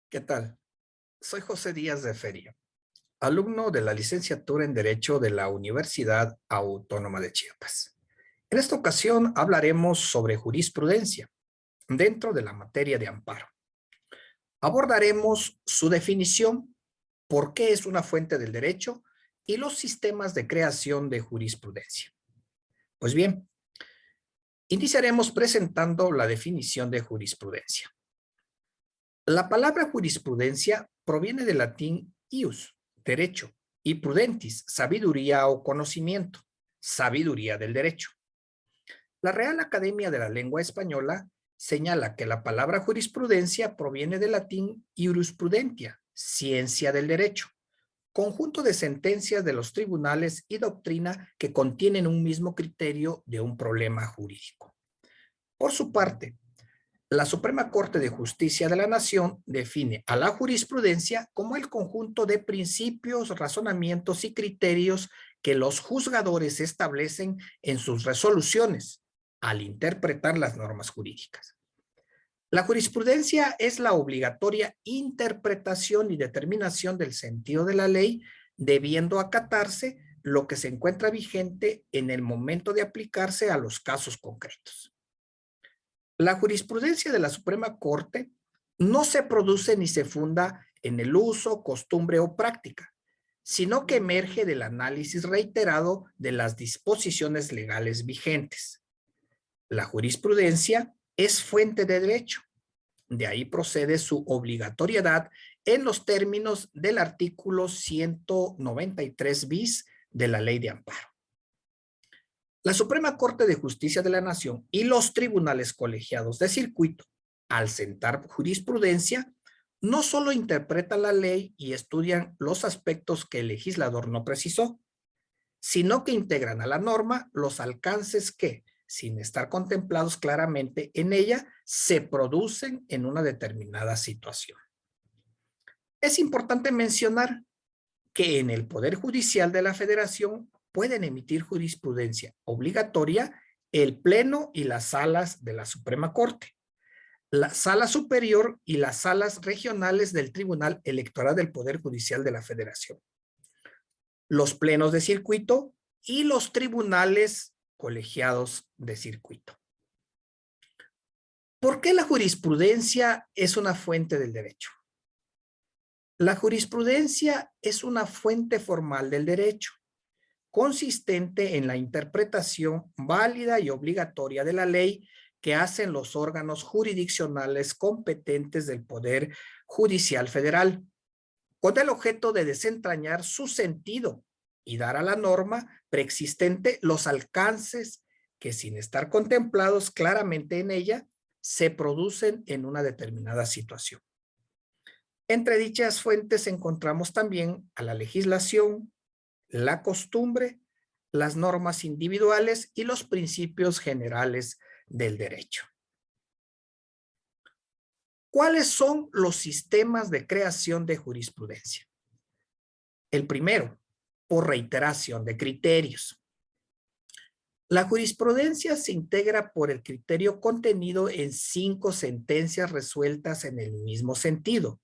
¿Qué tal? Soy José Díaz de Feria, alumno de la licenciatura en Derecho de la Universidad Autónoma de Chiapas. En esta ocasión hablaremos sobre jurisprudencia dentro de la materia de amparo. Abordaremos su definición, por qué es una fuente del derecho y los sistemas de creación de jurisprudencia. Pues bien, iniciaremos presentando la definición de jurisprudencia. La palabra jurisprudencia proviene del latín ius, derecho, y prudentis, sabiduría o conocimiento, sabiduría del derecho. La Real Academia de la Lengua Española señala que la palabra jurisprudencia proviene del latín jurisprudentia, ciencia del derecho, conjunto de sentencias de los tribunales y doctrina que contienen un mismo criterio de un problema jurídico. Por su parte, la Suprema Corte de Justicia de la Nación define a la jurisprudencia como el conjunto de principios, razonamientos y criterios que los juzgadores establecen en sus resoluciones al interpretar las normas jurídicas. La jurisprudencia es la obligatoria interpretación y determinación del sentido de la ley, debiendo acatarse lo que se encuentra vigente en el momento de aplicarse a los casos concretos. La jurisprudencia de la Suprema Corte no se produce ni se funda en el uso, costumbre o práctica, sino que emerge del análisis reiterado de las disposiciones legales vigentes. La jurisprudencia es fuente de derecho. De ahí procede su obligatoriedad en los términos del artículo 193 bis de la Ley de Amparo. La Suprema Corte de Justicia de la Nación y los tribunales colegiados de circuito, al sentar jurisprudencia, no solo interpretan la ley y estudian los aspectos que el legislador no precisó, sino que integran a la norma los alcances que, sin estar contemplados claramente en ella, se producen en una determinada situación. Es importante mencionar que en el Poder Judicial de la Federación pueden emitir jurisprudencia obligatoria el Pleno y las salas de la Suprema Corte, la Sala Superior y las salas regionales del Tribunal Electoral del Poder Judicial de la Federación, los plenos de circuito y los tribunales colegiados de circuito. ¿Por qué la jurisprudencia es una fuente del derecho? La jurisprudencia es una fuente formal del derecho, consistente en la interpretación válida y obligatoria de la ley que hacen los órganos jurisdiccionales competentes del Poder Judicial Federal, con el objeto de desentrañar su sentido y dar a la norma preexistente los alcances que, sin estar contemplados claramente en ella, se producen en una determinada situación. Entre dichas fuentes encontramos también a la legislación, la costumbre, las normas individuales y los principios generales del derecho. ¿Cuáles son los sistemas de creación de jurisprudencia? El primero, por reiteración de criterios. La jurisprudencia se integra por el criterio contenido en 5 sentencias resueltas en el mismo sentido,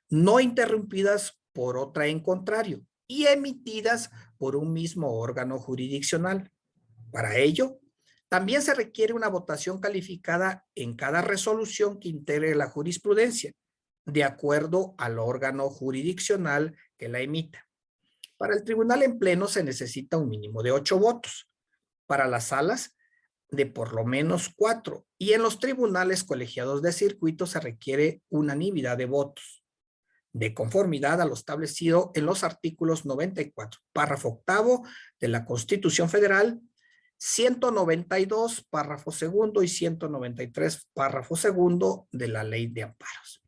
no interrumpidas por otra en contrario y emitidas por un mismo órgano jurisdiccional. Para ello, también se requiere una votación calificada en cada resolución que integre la jurisprudencia, de acuerdo al órgano jurisdiccional que la emita. Para el tribunal en pleno se necesita un mínimo de 8 votos. Para las salas, de por lo menos 4. Y en los tribunales colegiados de circuito se requiere unanimidad de votos, de conformidad a lo establecido en los artículos 94, párrafo octavo de la Constitución Federal, 192, párrafo segundo y 193, párrafo segundo de la Ley de Amparos.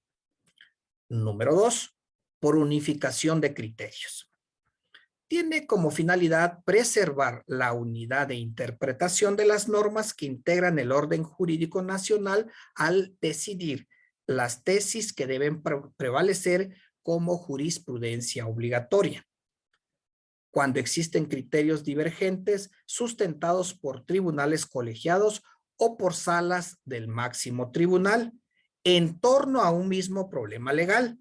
Número 2, por unificación de criterios. Tiene como finalidad preservar la unidad de interpretación de las normas que integran el orden jurídico nacional al decidir las tesis que deben prevalecer como jurisprudencia obligatoria. Cuando existen criterios divergentes sustentados por tribunales colegiados o por salas del máximo tribunal en torno a un mismo problema legal,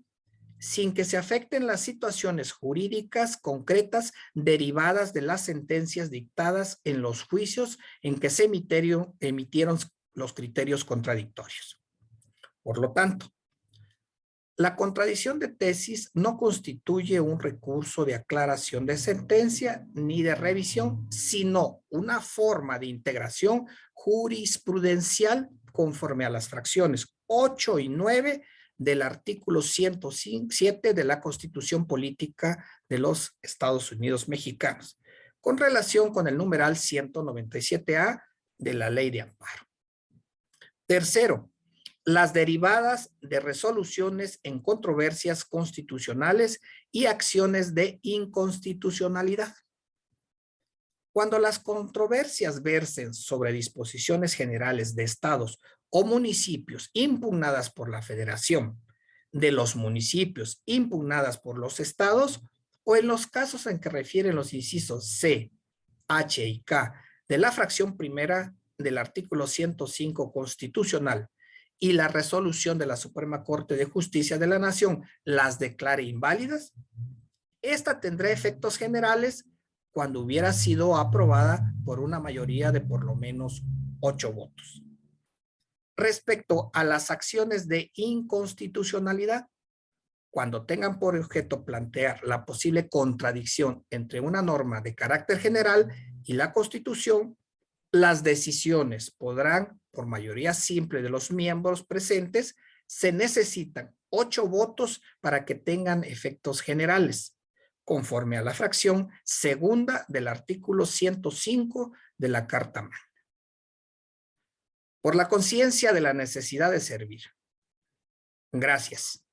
sin que se afecten las situaciones jurídicas concretas derivadas de las sentencias dictadas en los juicios en que se emitieron los criterios contradictorios. Por lo tanto, la contradicción de tesis no constituye un recurso de aclaración de sentencia ni de revisión, sino una forma de integración jurisprudencial conforme a las fracciones 8 y 9 del artículo 107 de la Constitución Política de los Estados Unidos Mexicanos, con relación con el numeral 197A de la Ley de Amparo. Tercero, las derivadas de resoluciones en controversias constitucionales y acciones de inconstitucionalidad. Cuando las controversias versen sobre disposiciones generales de estados o municipios impugnadas por la Federación, de los municipios impugnadas por los estados, o en los casos en que refieren los incisos C, H y K de la fracción primera del artículo 105 constitucional y la resolución de la Suprema Corte de Justicia de la Nación las declare inválidas, esta tendrá efectos generales cuando hubiera sido aprobada por una mayoría de por lo menos 8 votos. Respecto a las acciones de inconstitucionalidad, cuando tengan por objeto plantear la posible contradicción entre una norma de carácter general y la Constitución, las decisiones podrán, por mayoría simple de los miembros presentes, se necesitan 8 votos para que tengan efectos generales, conforme a la fracción segunda del artículo 105 de la Carta Magna. Por la conciencia de la necesidad de servir. Gracias.